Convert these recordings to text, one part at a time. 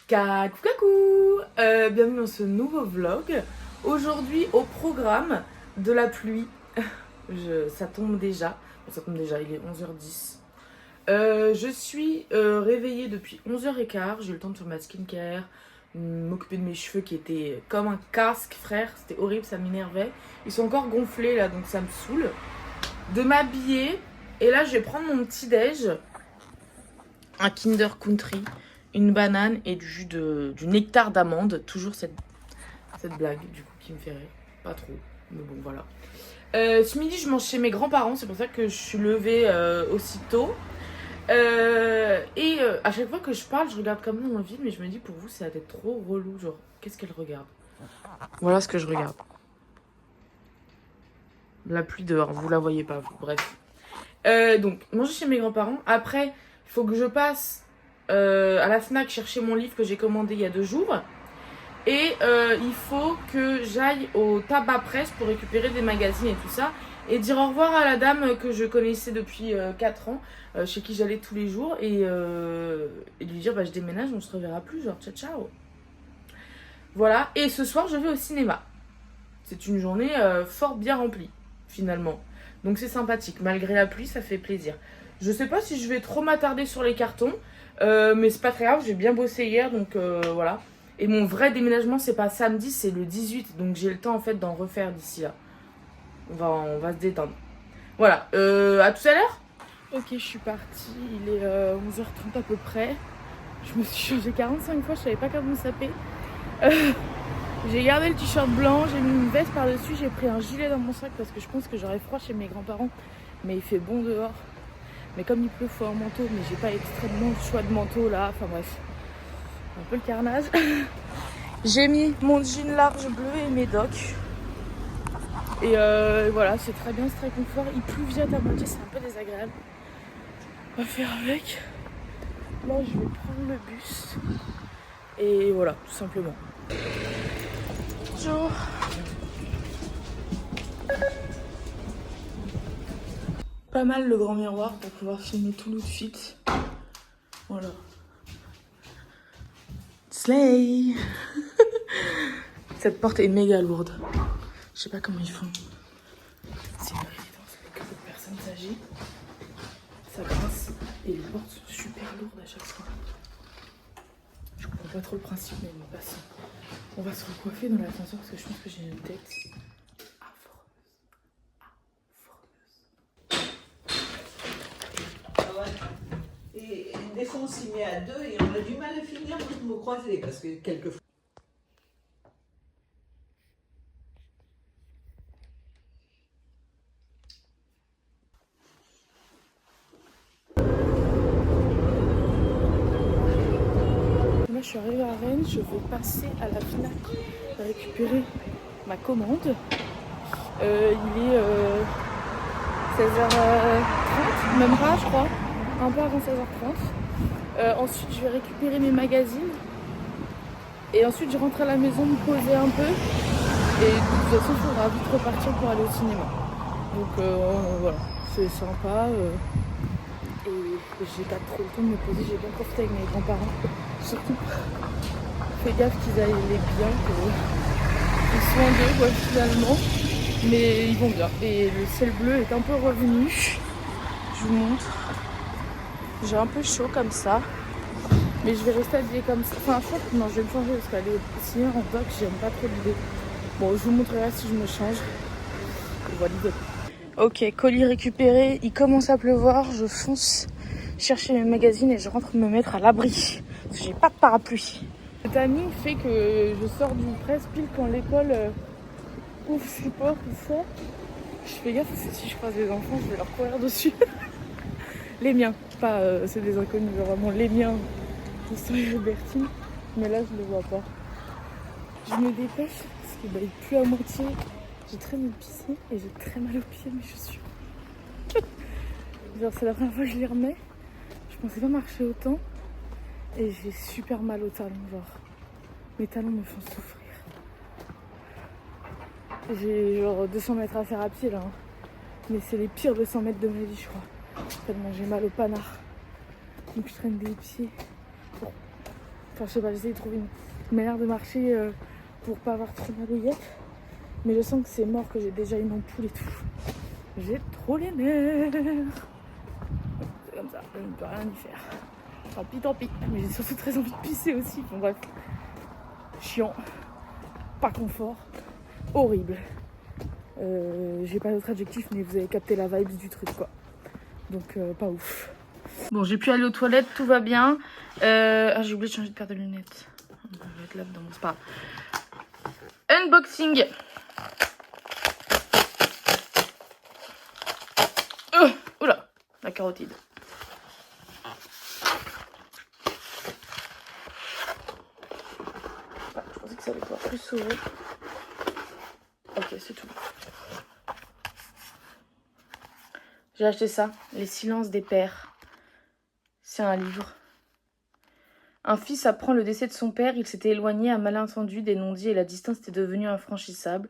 Coucou, bienvenue dans ce nouveau vlog. Aujourd'hui au programme de la pluie. Ça tombe déjà, il est 11h10. Je suis réveillée depuis 11h15, j'ai eu le temps de faire ma skincare, m'occuper de mes cheveux qui étaient comme un casque frère, c'était horrible, ça m'énervait. Ils sont encore gonflés là donc ça me saoule. De m'habiller et là je vais prendre mon petit déj, un Kinder Country, une banane et du nectar d'amande. Toujours cette blague du coup qui me fait rire. Pas trop, mais bon voilà. Ce midi je mange chez mes grands-parents, c'est pour ça que je suis levée aussitôt. À chaque fois que je parle, je regarde comme dans le vide, mais je me dis pour vous ça va être trop relou. Genre, qu'est-ce qu'elle regarde? Voilà ce que je regarde. La pluie dehors, vous la voyez pas, vous. Bref. Donc, manger chez mes grands-parents. Après, il faut que je passe à la Fnac chercher mon livre que j'ai commandé il y a 2 jours. Et il faut que j'aille au tabac presse pour récupérer des magazines et tout ça. Et dire au revoir à la dame que je connaissais depuis 4 ans, chez qui j'allais tous les jours. Et lui dire, bah, je déménage, on se reverra plus, genre ciao ciao. Voilà, et ce soir je vais au cinéma. C'est une journée fort bien remplie, finalement. Donc c'est sympathique, malgré la pluie, ça fait plaisir. Je sais pas si je vais trop m'attarder sur les cartons, mais c'est pas très grave, j'ai bien bossé hier, donc voilà. Et mon vrai déménagement, c'est pas samedi, c'est le 18, donc j'ai le temps en fait d'en refaire d'ici là. On va se détendre. Voilà, à tout à l'heure. Ok, je suis partie, il est 11h30 à peu près. Je me suis changée 45 fois, je savais pas comment saper. J'ai gardé le t-shirt blanc, j'ai mis une veste par-dessus, j'ai pris un gilet dans mon sac parce que je pense que j'aurais froid chez mes grands-parents. Mais il fait bon dehors. Mais comme il pleut, faut un manteau, mais j'ai pas extrêmement le choix de manteau là. Enfin bref, un peu le carnage. J'ai mis mon jean large bleu et mes docks. Et voilà, c'est très bien, c'est très confort. Il pleuviote à moitié, c'est un peu désagréable. On va faire avec. Là, je vais prendre le bus. Et voilà, tout simplement. Bonjour. Pas mal le grand miroir pour pouvoir filmer tout l'outfit. Voilà. Slay. Cette porte est méga lourde. Je sais pas comment ils font. C'est une résidence avec beaucoup de personnes âgées. Ça grince et les portes sont super lourdes à chaque fois. Je comprends pas trop le principe, mais bon, passons. On va se recoiffer dans l'ascenseur parce que je pense que j'ai une tête affreuse. Et des fois on s'y met à 2 et on a du mal à finir le mot croisé parce que quelquefois. Moi je suis arrivée à Rennes, je vais passer à la Fnac récupérer ma commande. Il est 16h30, même pas je crois, un peu avant 16h30. Ensuite je vais récupérer mes magazines. Et ensuite je rentre à la maison me poser un peu. Et de toute façon il faudra vite repartir pour aller au cinéma. Donc voilà, c'est sympa. Et j'ai pas trop le temps de me poser, j'ai bien profité avec mes grands-parents. Surtout, fais gaffe qu'ils aillent bien, qu'ils soient d'eux quoi, finalement. Mais ils vont bien. Et le ciel bleu est un peu revenu. Je vous montre. J'ai un peu chaud comme ça. Mais je vais rester habillée comme ça. Enfin, je crois que non, je vais me changer parce qu'aller au cinéma en doc, j'aime pas trop l'idée. Bon, je vous montrerai si je me change. Et voilà l'idée. Ok, colis récupéré. Il commence à pleuvoir. Je fonce chercher mes magazines et je rentre me mettre à l'abri. Parce que j'ai pas de parapluie. Le timing fait que je sors du presse pile quand l'école ouvre ses portes et ça. Je fais gaffe parce que si je croise des enfants, je vais leur courir dessus. Les miens, pas c'est des inconnus, vraiment les miens. Je suis Bertine, mais là je les vois pas. Je me dépêche parce qu'il il pleut à moitié. J'ai très mal pissé et j'ai très mal aux pieds mes chaussures. Genre c'est la première fois que je les remets. Je pensais pas marcher autant et j'ai super mal aux talons, genre mes talons me font souffrir. J'ai genre 200 mètres à faire à pied là, hein. Mais c'est les pires 200 mètres de ma vie je crois. Tellement j'ai mal au panard. Donc je traîne des pieds Enfin, je sais pas, j'essaie de trouver une manière de marcher pour pas avoir trop mal aux yeux. Mais je sens que c'est mort, que j'ai déjà une ampoule et tout. J'ai trop les nerfs. C'est comme ça, je ne peux rien y faire. Tant pis. Mais j'ai surtout très envie de pisser aussi. Bon bref. Chiant. Pas confort. Horrible. J'ai pas d'autre adjectif, mais vous avez capté la vibe du truc quoi. Donc pas ouf. Bon, j'ai pu aller aux toilettes, tout va bien. Ah, j'ai oublié de changer de paire de lunettes. On va être là-dedans, c'est pas grave. Unboxing. Oula, la carotide. Ah, je pensais que ça allait pouvoir plus s'ouvrir. Ok, c'est tout. J'ai acheté ça, Les silences des pères. C'est un livre. Un fils apprend le décès de son père, il s'était éloigné à malentendu des non-dits et la distance était devenue infranchissable.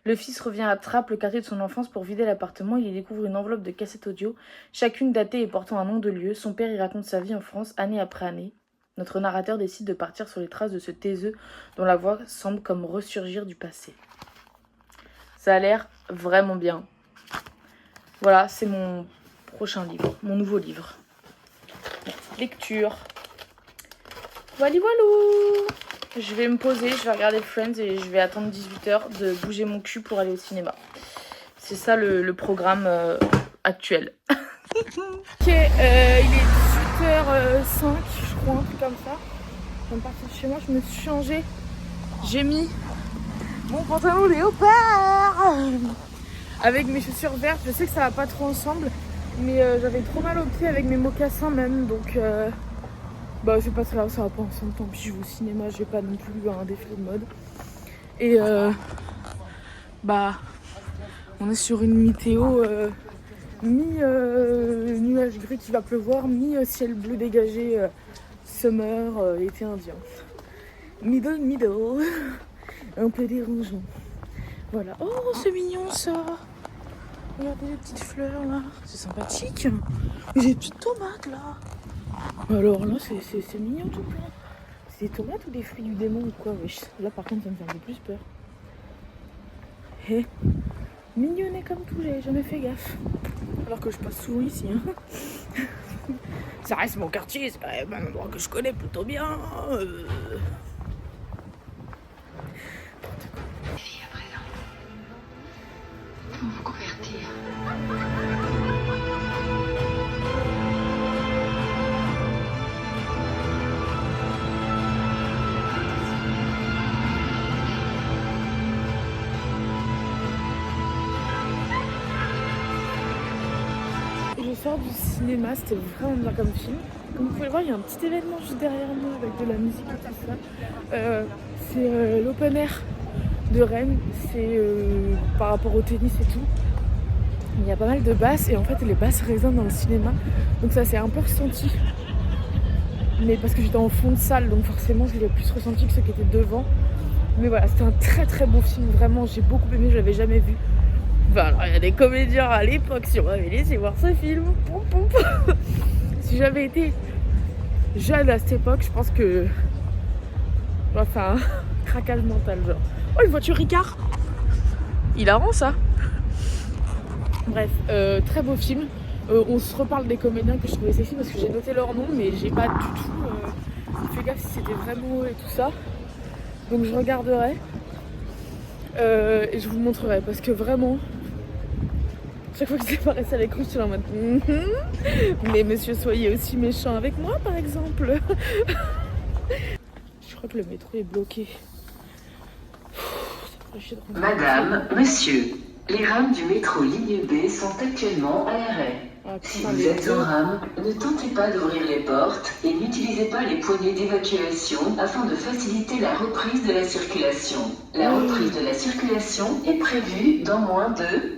Le fils revient à Trappes, le quartier de son enfance, pour vider l'appartement. Il y découvre une enveloppe de cassettes audio, chacune datée et portant un nom de lieu. Son père y raconte sa vie en France, année après année. Notre narrateur décide de partir sur les traces de ce taiseux dont la voix semble comme ressurgir du passé. Ça a l'air vraiment bien. Voilà, c'est mon prochain livre, mon nouveau livre. Lecture. Voilà. Je vais me poser, je vais regarder Friends et je vais attendre 18h de bouger mon cul pour aller au cinéma. C'est ça le programme actuel. Ok, il est 18h05, je crois, un truc comme ça. Je viens de partir de chez moi, je me suis changée. J'ai mis mon pantalon léopard avec mes chaussures vertes. Je sais que ça va pas trop ensemble, mais j'avais trop mal aux pieds avec mes mocassins même, donc bah c'est pas très grave, ça va pas ensemble. Tant pis, je vais au cinéma, je vais pas non plus à un défilé de mode. Et bah on est sur une météo mi-nuage gris qui va pleuvoir, mi-ciel bleu dégagé, summer, été indien. Middle, un peu dérangeant. Voilà. Oh, c'est mignon ça. Regardez les petites fleurs là, c'est sympathique. Mais j'ai des petites tomates là. Alors là, c'est mignon tout plein. C'est des tomates ou des fruits du démon ou quoi? Wesh. Là par contre, ça me fait un peu plus peur. Hé, mignonnet comme tout, j'avais jamais fait gaffe. Alors que je passe souvent ici. Hein. Ça reste mon quartier, c'est quand même un endroit que je connais plutôt bien. Pour vous convertir. Je sors du cinéma, c'était vraiment bien comme film. Comme vous pouvez le voir, il y a un petit événement juste derrière moi avec de la musique et tout ça. C'est l'open air de Rennes, c'est par rapport au tennis et tout. Il y a pas mal de basses et en fait les basses résonnent dans le cinéma. Donc ça s'est un peu ressenti. Mais parce que j'étais en fond de salle, donc forcément je l'ai plus ressenti que ceux qui étaient devant. Mais voilà, c'était un très très beau film, vraiment j'ai beaucoup aimé, je l'avais jamais vu. Enfin, alors il y a des comédiens à l'époque, si on m'avait laissé voir ce film, si j'avais été jeune à cette époque, je pense que j'aurais fait un craquage mental genre. Oh, une voiture Ricard. Hilarant ça. Bref, très beau film. On se reparle des comédiens que je trouvais sexy parce que j'ai noté leur nom, mais j'ai pas du tout fait gaffe si c'était vraiment eux et tout ça. Donc je regarderai et je vous montrerai parce que vraiment, chaque fois que c'est apparaissait à l'écran, je suis là en mode mais monsieur, soyez aussi méchant avec moi par exemple. Je crois que le métro est bloqué. Madame, monsieur, les rames du métro ligne B sont actuellement à l'arrêt. Si vous êtes en rame, ne tentez pas d'ouvrir les portes et n'utilisez pas les poignées d'évacuation afin de faciliter la reprise de la circulation. La reprise de la circulation est prévue dans moins de...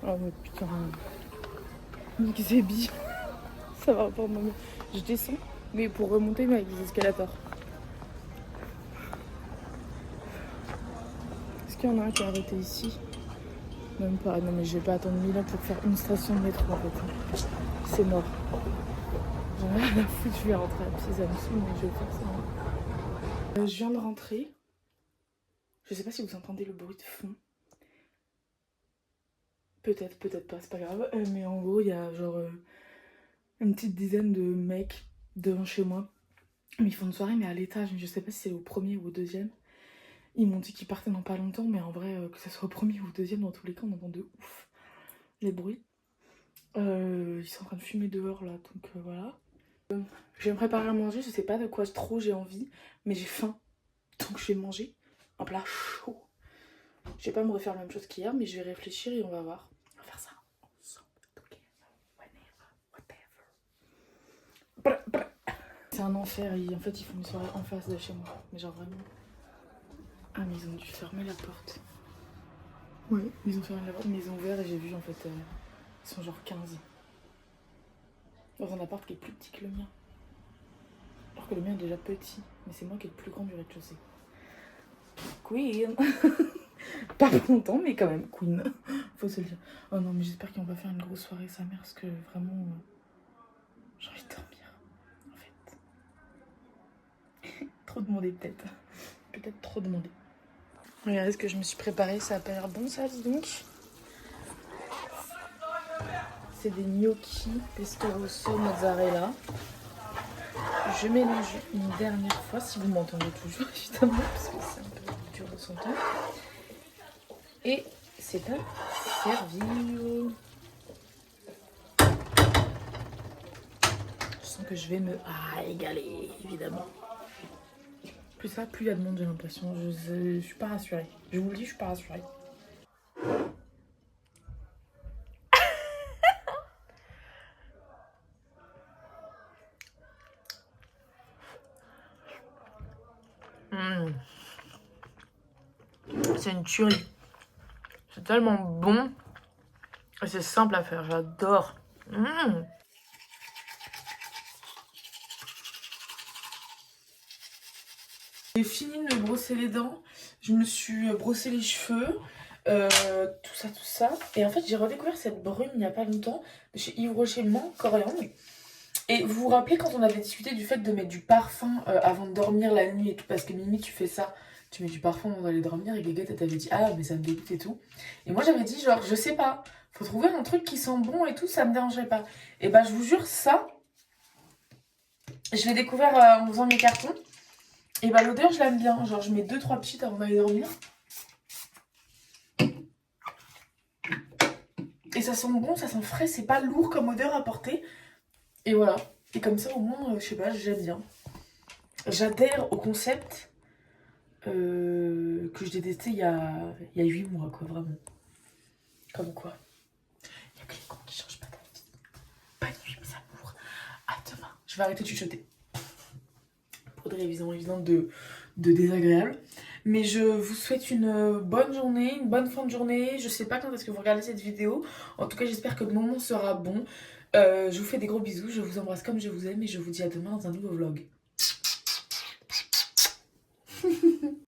Oh mais putain, Nick Zébi, ça va pas maman. Je descends, mais pour remonter mais avec des escalators. Est-ce qu'il y en a un qui a arrêté ici? Même pas, non mais je vais pas attendre 1000 ans pour faire une station de métro en fait. C'est mort. J'en ai rien à foutre, je vais rentrer à pied, ça me saoule, mais je vais faire ça. Hein. Je viens de rentrer. Je sais pas si vous entendez le bruit de fond. Peut-être, peut-être pas, c'est pas grave. Mais en gros, il y a genre une petite dizaine de mecs devant chez moi. Mais ils font une soirée, mais à l'étage. Je sais pas si c'est au premier ou au deuxième. Ils m'ont dit qu'ils partaient dans pas longtemps, mais en vrai, que ce soit au premier ou au deuxième, dans tous les cas, on entend de ouf les bruits. Ils sont en train de fumer dehors là, donc voilà. Je vais me préparer à manger, je sais pas de quoi trop j'ai envie, mais j'ai faim. Donc je vais manger un plat chaud. Je vais pas me refaire la même chose qu'hier, mais je vais réfléchir et on va voir. On va faire ça ensemble. Whatever. C'est un enfer, en fait ils font une soirée en face de chez moi. Mais genre vraiment. Ah mais ils ont dû fermer la porte. Ouais, ils ont fermé la porte, mais ils ont ouvert et j'ai vu en fait, ils sont genre 15. Dans un appart qui est plus petit que le mien. Alors que le mien est déjà petit, mais c'est moi qui est le plus grand du rez-de-chaussée. Queen. Pas pour longtemps, mais quand même, Queen. Faut se le dire. Oh non, mais j'espère qu'ils vont pas faire une grosse soirée, sa mère, parce que vraiment, j'ai envie de dormir, en fait. Trop demandé, peut-être. Peut-être trop demandé. Regardez ce que je me suis préparé, ça a pas l'air bon, ça, dis donc. C'est des gnocchi pesto rosso mozzarella. Je mélange une dernière fois, si vous m'entendez toujours, évidemment, parce que c'est un peu dur de s'entendre. Et c'est à servir. Je sens que je vais me régaler, évidemment. Plus ça, plus il y a de monde, j'ai l'impression. Je suis pas rassurée. Je vous le dis, je suis pas rassurée. C'est une tuerie. C'est tellement bon. Et c'est simple à faire, j'adore. J'ai fini de me brosser les dents. Je me suis brossé les cheveux. Tout ça. Et en fait, j'ai redécouvert cette brume il n'y a pas longtemps de chez Yves Rocher Menthe Coriandre. Et vous vous rappelez quand on avait discuté du fait de mettre du parfum avant de dormir la nuit et tout, parce que Mimi, tu fais ça, tu mets du parfum avant d'aller dormir, et Guéguette, elle t'avait dit ah mais ça me dégoûte et tout. Et moi j'avais dit genre je sais pas, faut trouver un truc qui sent bon et tout, ça me dérangerait pas. Et bah je vous jure ça, je l'ai découvert en faisant mes cartons. Et bah l'odeur je l'aime bien, genre je mets 2-3 petites avant d'aller dormir. Et ça sent bon, ça sent frais, c'est pas lourd comme odeur à porter. Et voilà. Et comme ça, au moins, je sais pas, j'aime bien. J'adhère au concept que je détestais il y a 8 mois, quoi, vraiment. Comme quoi. Il y a que les cons qui changent pas d'avis. Pas de nuit, mes amours. À demain. Je vais arrêter de chuchoter. Pour des raisons évidentes de désagréable. Mais je vous souhaite une bonne journée, une bonne fin de journée. Je sais pas quand est-ce que vous regardez cette vidéo. En tout cas, j'espère que le moment sera bon. Je vous fais des gros bisous, je vous embrasse comme je vous aime et je vous dis à demain dans un nouveau vlog.